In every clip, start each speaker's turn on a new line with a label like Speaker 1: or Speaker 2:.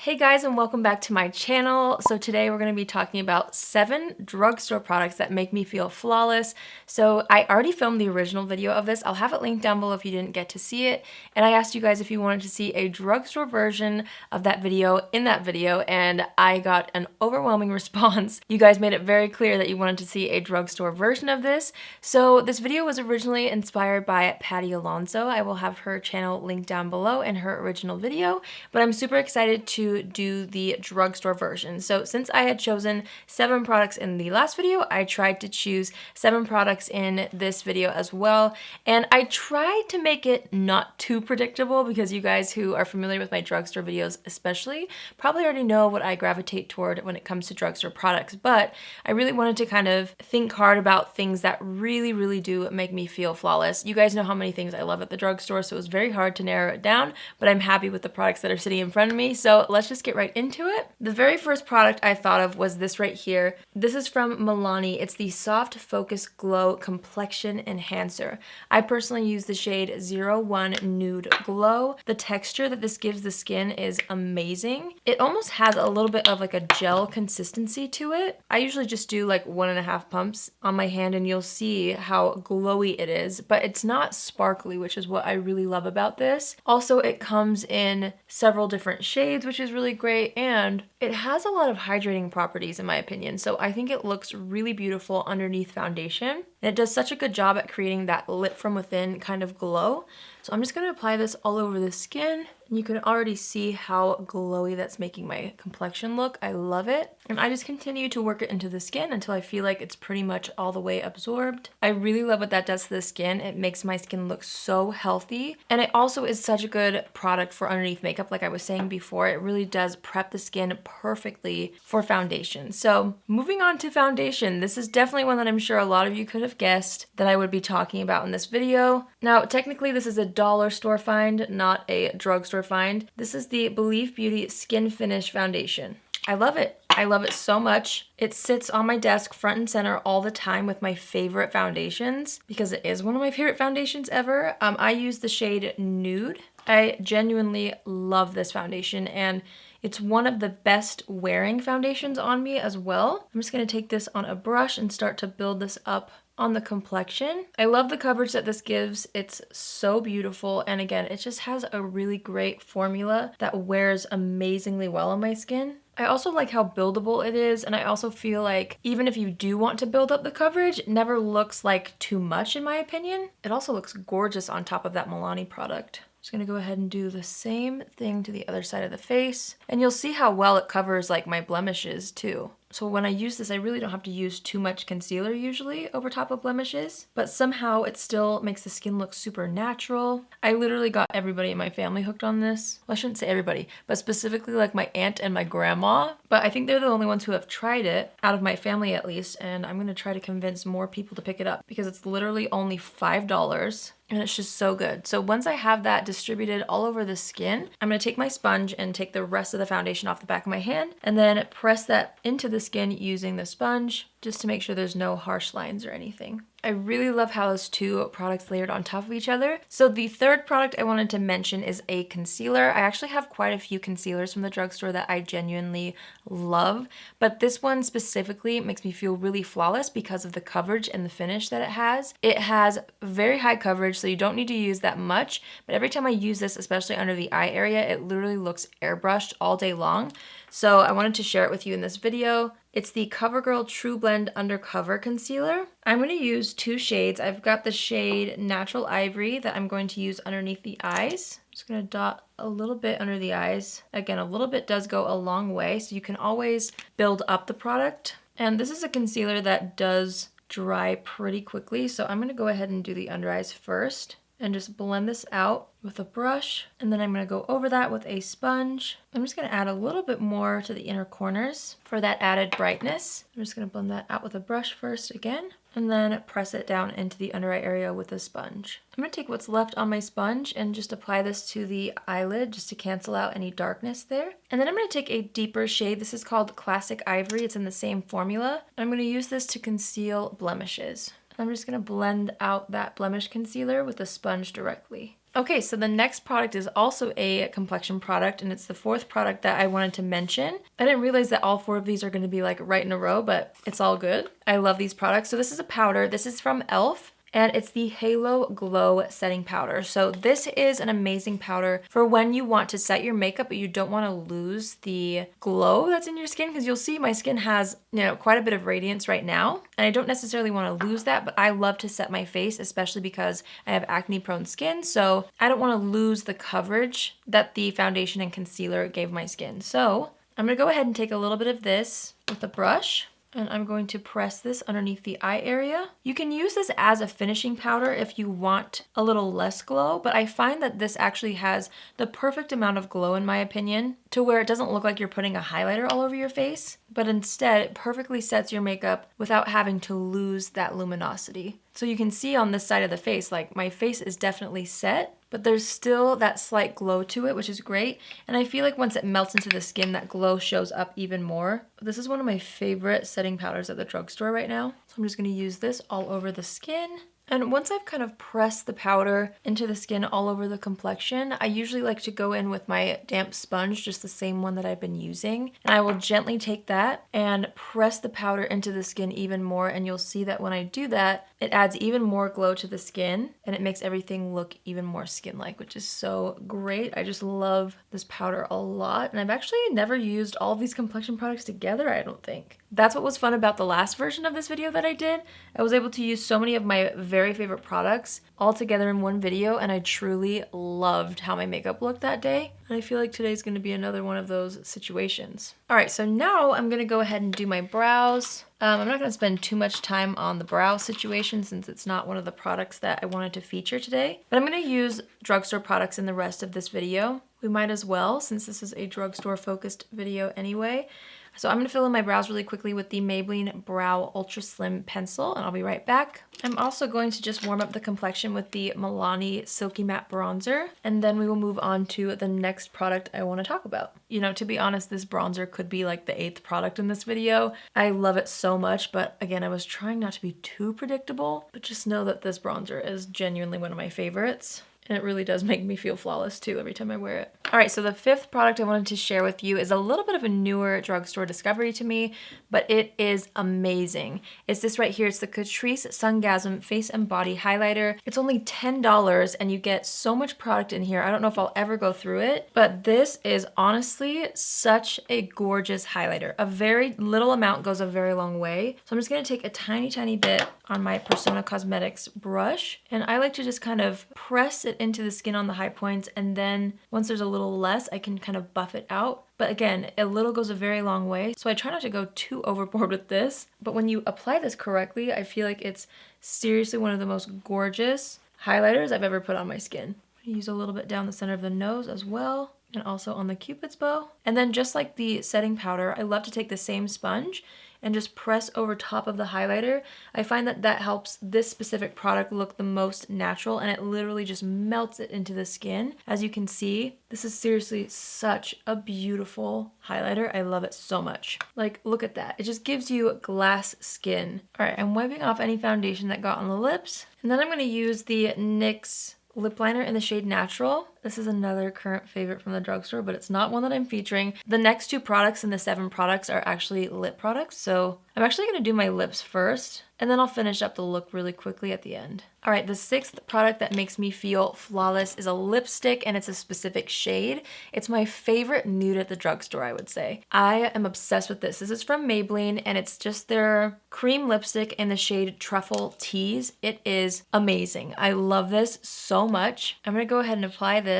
Speaker 1: Hey guys, and welcome back to my channel. So today we're going to be talking about 7 drugstore products that make me feel flawless. So I already filmed the original video of this. I'll have it linked down below if you didn't get to see it. And I asked you guys if you wanted to see a drugstore version of that video in that video, and I got an overwhelming response. You guys made it very clear that you wanted to see a drugstore version of this. So this video was originally inspired by Patty Alonso. I will have her channel linked down below and her original video, but I'm super excited to do the drugstore version. So since I had chosen 7 products in the last video, I tried to choose 7 products in this video as well. And I tried to make it not too predictable because you guys who are familiar with my drugstore videos especially probably already know what I gravitate toward when it comes to drugstore products. But I really wanted to kind of think hard about things that really do make me feel flawless. You guys know how many things I love at the drugstore, so it was very hard to narrow it down, but I'm happy with the products that are sitting in front of me. So let's just get right into it. The very first product I thought of was this right here. This is from Milani. It's the Soft Focus Glow Complexion Enhancer. I personally use the shade 01 Nude Glow. The texture that this gives the skin is amazing. It almost has a little bit of like a gel consistency to it. I usually just do like 1.5 pumps on my hand and you'll see how glowy it is, but it's not sparkly, which is what I really love about this. Also, it comes in several different shades, which is really great, and it has a lot of hydrating properties in my opinion. So I think it looks really beautiful underneath foundation. And it does such a good job at creating that lit from within kind of glow. So I'm just going to apply this all over the skin. And you can already see how glowy that's making my complexion look. I love it. And I just continue to work it into the skin until I feel like it's pretty much all the way absorbed. I really love what that does to the skin. It makes my skin look so healthy. And it also is such a good product for underneath makeup. Like I was saying before, it really does prep the skin perfectly for foundation. So moving on to foundation, this is definitely one that I'm sure a lot of you could have guessed that I would be talking about in this video. Now, technically this is a dollar store find, not a drugstore find. This is the Believe Beauty Skin Finish Foundation. I love it. I love it so much. It sits on my desk front and center all the time with my favorite foundations because it is one of my favorite foundations ever. I use the shade Nude. I genuinely love this foundation and it's one of the best wearing foundations on me as well. I'm just going to take this on a brush and start to build this up on the complexion. I love the coverage that this gives. It's so beautiful, and again, it just has a really great formula that wears amazingly well on my skin. I also like how buildable it is, and I also feel like even if you do want to build up the coverage, it never looks like too much in my opinion. It also looks gorgeous on top of that Milani product. Just gonna go ahead and do the same thing to the other side of the face, and you'll see how well it covers like my blemishes too. So when I use this, I really don't have to use too much concealer usually over top of blemishes, but somehow it still makes the skin look super natural. I literally got everybody in my family hooked on this. Well, I shouldn't say everybody, but specifically like my aunt and my grandma, but I think they're the only ones who have tried it out of my family at least, and I'm gonna try to convince more people to pick it up because it's literally only $5. And it's just so good. So once I have that distributed all over the skin, I'm gonna take my sponge and take the rest of the foundation off the back of my hand and then press that into the skin using the sponge just to make sure there's no harsh lines or anything. I really love how those 2 products layered on top of each other. So the third product I wanted to mention is a concealer. I actually have quite a few concealers from the drugstore that I genuinely love, but this one specifically makes me feel really flawless because of the coverage and the finish that it has. It has very high coverage, so you don't need to use that much, but every time I use this, especially under the eye area, it literally looks airbrushed all day long. So I wanted to share it with you in this video. It's the CoverGirl True Blend Undercover Concealer. I'm going to use 2 shades. I've got the shade Natural Ivory that I'm going to use underneath the eyes. I'm just going to dot a little bit under the eyes. Again, a little bit does go a long way, so you can always build up the product. And this is a concealer that does dry pretty quickly, so I'm going to go ahead and do the under eyes first and just blend this out with a brush, and then I'm going to go over that with a sponge. I'm just going to add a little bit more to the inner corners for that added brightness. I'm just going to blend that out with a brush first again, and then press it down into the under eye area with a sponge. I'm going to take what's left on my sponge and just apply this to the eyelid just to cancel out any darkness there. And then I'm going to take a deeper shade. This is called Classic Ivory. It's in the same formula. I'm going to use this to conceal blemishes. I'm just going to blend out that blemish concealer with a sponge directly. Okay, so the next product is also a complexion product, and it's the fourth product that I wanted to mention. I didn't realize that all 4 of these are going to be like right in a row, but it's all good. I love these products. So this is a powder. This is from e.l.f. and it's the Halo Glow Setting Powder. So this is an amazing powder for when you want to set your makeup, but you don't want to lose the glow that's in your skin, because you'll see my skin has, quite a bit of radiance right now, and I don't necessarily want to lose that, but I love to set my face, especially because I have acne-prone skin, so I don't want to lose the coverage that the foundation and concealer gave my skin. So I'm going to go ahead and take a little bit of this with a brush, and I'm going to press this underneath the eye area. You can use this as a finishing powder if you want a little less glow, but I find that this actually has the perfect amount of glow, in my opinion, to where it doesn't look like you're putting a highlighter all over your face, but instead it perfectly sets your makeup without having to lose that luminosity. So you can see on this side of the face, like my face is definitely set, but there's still that slight glow to it, which is great. And I feel like once it melts into the skin, that glow shows up even more. This is one of my favorite setting powders at the drugstore right now. So I'm just gonna use this all over the skin. And once I've kind of pressed the powder into the skin all over the complexion, I usually like to go in with my damp sponge, just the same one that I've been using. And I will gently take that and press the powder into the skin even more. And you'll see that when I do that, it adds even more glow to the skin and it makes everything look even more skin-like, which is so great. I just love this powder a lot. And I've actually never used all of these complexion products together, I don't think. That's what was fun about the last version of this video that I did. I was able to use so many of my very favorite products all together in one video, and I truly loved how my makeup looked that day. And I feel like today's gonna be another one of those situations. All right, so now I'm gonna go ahead and do my brows. I'm not gonna spend too much time on the brow situation since it's not one of the products that I wanted to feature today, but I'm gonna use drugstore products in the rest of this video. We might as well, since this is a drugstore focused video anyway. So I'm gonna fill in my brows really quickly with the Maybelline Brow Ultra Slim Pencil, and I'll be right back. I'm also going to just warm up the complexion with the Milani Silky Matte Bronzer, and then we will move on to the next product I wanna talk about. To be honest, this bronzer could be like the 8th product in this video. I love it so much, but again, I was trying not to be too predictable, but just know that this bronzer is genuinely one of my favorites. And it really does make me feel flawless too every time I wear it. All right, so the 5th product I wanted to share with you is a little bit of a newer drugstore discovery to me, but it is amazing. It's this right here. It's the Catrice Sungasm Face and Body Highlighter. It's only $10 and you get so much product in here. I don't know if I'll ever go through it, but this is honestly such a gorgeous highlighter. A very little amount goes a very long way. So I'm just gonna take a tiny, tiny bit on my Persona Cosmetics brush, and I like to just kind of press it into the skin on the high points, and then once there's a little less, I can kind of buff it out. But again, a little goes a very long way, so I try not to go too overboard with this. But when you apply this correctly, I feel like it's seriously one of the most gorgeous highlighters I've ever put on my skin. I use a little bit down the center of the nose as well, and also on the Cupid's bow. And then just like the setting powder, I love to take the same sponge and just press over top of the highlighter. I find that that helps this specific product look the most natural, and it literally just melts it into the skin. As you can see, this is seriously such a beautiful highlighter. I love it so much. Like, look at that. It just gives you glass skin. All right, I'm wiping off any foundation that got on the lips, and then I'm gonna use the NYX lip liner in the shade Natural. This is another current favorite from the drugstore, but it's not one that I'm featuring. The next 2 products in the 7 products are actually lip products, so I'm actually gonna do my lips first, and then I'll finish up the look really quickly at the end. All right, the 6th product that makes me feel flawless is a lipstick, and it's a specific shade. It's my favorite nude at the drugstore, I would say. I am obsessed with this. This is from Maybelline, and it's just their cream lipstick in the shade Truffle Tease. It is amazing. I love this so much. I'm gonna go ahead and apply this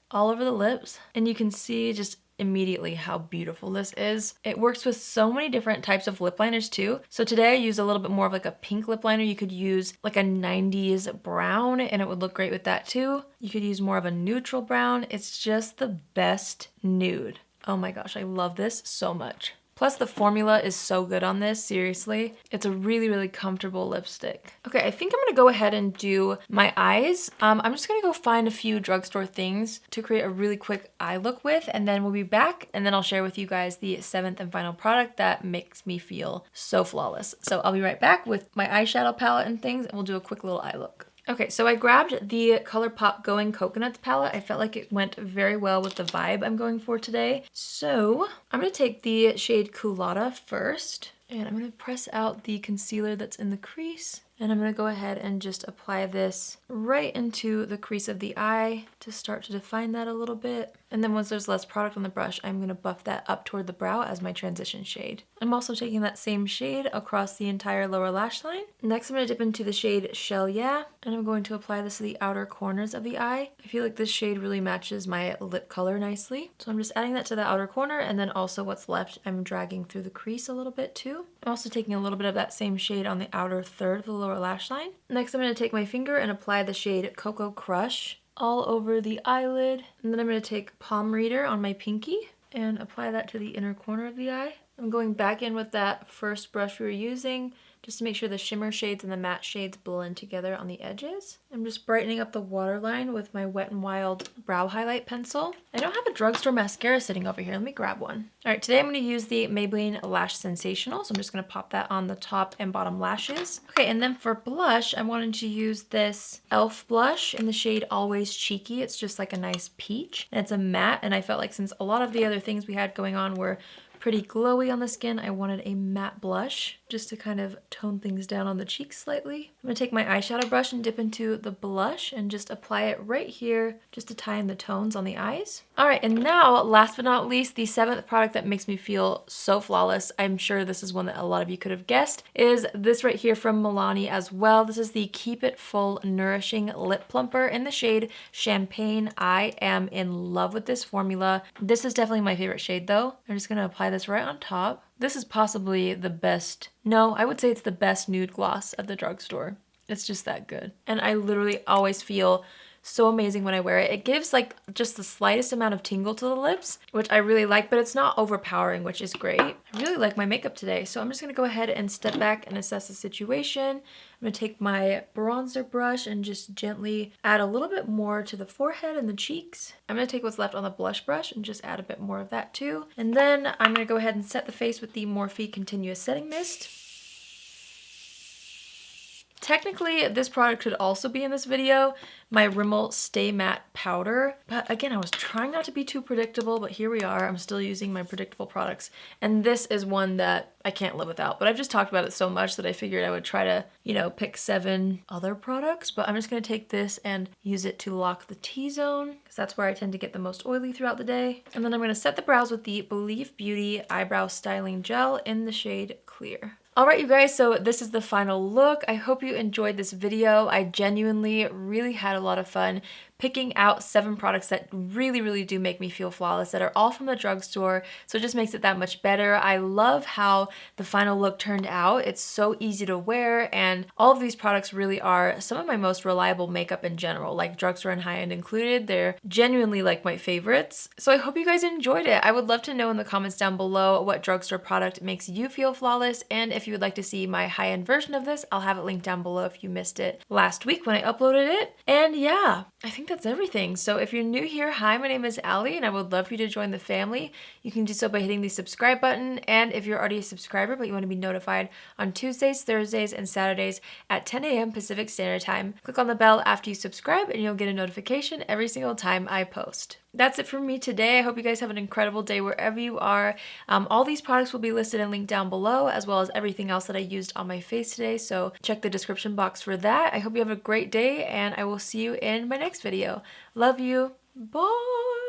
Speaker 1: all over the lips, and you can see just immediately how beautiful this is. It works with so many different types of lip liners too. So today I used a little bit more of like a pink lip liner. You could use like a 90s brown and it would look great with that too. You could use more of a neutral brown. It's just the best nude. Oh my gosh, I love this so much. Plus the formula is so good on this, seriously. It's a really, really comfortable lipstick. Okay, I think I'm gonna go ahead and do my eyes. I'm just gonna go find a few drugstore things to create a really quick eye look with, and then we'll be back, and then I'll share with you guys the 7th and final product that makes me feel so flawless. So I'll be right back with my eyeshadow palette and things, and we'll do a quick little eye look. Okay, so I grabbed the ColourPop Going Coconuts palette. I felt like it went very well with the vibe I'm going for today. So I'm going to take the shade Culotta first, and I'm going to press out the concealer that's in the crease. And I'm going to go ahead and just apply this right into the crease of the eye to start to define that a little bit. And then once there's less product on the brush, I'm going to buff that up toward the brow as my transition shade. I'm also taking that same shade across the entire lower lash line. Next, I'm going to dip into the shade Shell Yeah, and I'm going to apply this to the outer corners of the eye. I feel like this shade really matches my lip color nicely. So I'm just adding that to the outer corner, and then also what's left, I'm dragging through the crease a little bit too. I'm also taking a little bit of that same shade on the outer third of the lower lash line. Next, I'm going to take my finger and apply the shade Cocoa Crush all over the eyelid. And then I'm going to take Palm Reader on my pinky and apply that to the inner corner of the eye. I'm going back in with that first brush we were using just to make sure the shimmer shades and the matte shades blend together on the edges. I'm just brightening up the waterline with my Wet n Wild brow highlight pencil. I don't have a drugstore mascara sitting over here. Let me grab one. All right, today I'm going to use the Maybelline Lash Sensational. So I'm just going to pop that on the top and bottom lashes. Okay, and then for blush, I wanted to use this e.l.f. blush in the shade Always Cheeky. It's just like a nice peach. And it's a matte, and I felt like since a lot of the other things we had going on were pretty glowy on the skin, I wanted a matte blush just to kind of tone things down on the cheeks slightly. I'm going to take my eyeshadow brush and dip into the blush and just apply it right here just to tie in the tones on the eyes. All right, and now last but not least, the 7th product that makes me feel so flawless, I'm sure this is one that a lot of you could have guessed, is this right here from Milani as well. This is the Keep It Full Nourishing Lip Plumper in the shade Champagne. I am in love with this formula. This is definitely my favorite shade though. I'm just going to apply this right on top. This is possibly the best, no, I would say it's the best nude gloss at the drugstore. It's just that good. And I literally always feel so amazing when I wear it. It gives like just the slightest amount of tingle to the lips, which I really like, but it's not overpowering, which is great. I really like my makeup today, so I'm just gonna go ahead and step back and assess the situation. I'm gonna take my bronzer brush and just gently add a little bit more to the forehead and the cheeks. I'm gonna take what's left on the blush brush and just add a bit more of that too. And then I'm gonna go ahead and set the face with the Morphe Continuous Setting Mist. Technically, this product could also be in this video, my Rimmel Stay Matte Powder. But again, I was trying not to be too predictable, but here we are. I'm still using my predictable products. And this is one that I can't live without. But I've just talked about it so much that I figured I would try to, you know, pick 7 other products. But I'm just going to take this and use it to lock the T-zone, because that's where I tend to get the most oily throughout the day. And then I'm going to set the brows with the Believe Beauty Eyebrow Styling Gel in the shade Clear. Alright you guys, so this is the final look. I hope you enjoyed this video. I genuinely really had a lot of fun picking out 7 products that really do make me feel flawless, that are all from the drugstore, so it just makes it that much better. I love how the final look turned out. It's so easy to wear, and all of these products really are some of my most reliable makeup in general, like drugstore and high-end included. They're genuinely like my favorites. So I hope you guys enjoyed it. I would love to know in the comments down below what drugstore product makes you feel flawless, and if you would like to see my high-end version of this, I'll have it linked down below if you missed it last week when I uploaded it. And yeah, I think that's everything. So if you're new here, hi, my name is Allie, and I would love for you to join the family. You can do so by hitting the subscribe button, and if you're already a subscriber but you want to be notified on Tuesdays, Thursdays, and Saturdays at 10 a.m. Pacific Standard Time, click on the bell after you subscribe and you'll get a notification every single time I post. That's it for me today. I hope you guys have an incredible day wherever you are. All these products will be listed and linked down below, as well as everything else that I used on my face today, so check the description box for that. I hope you have a great day, and I will see you in my next video. Love you. Bye!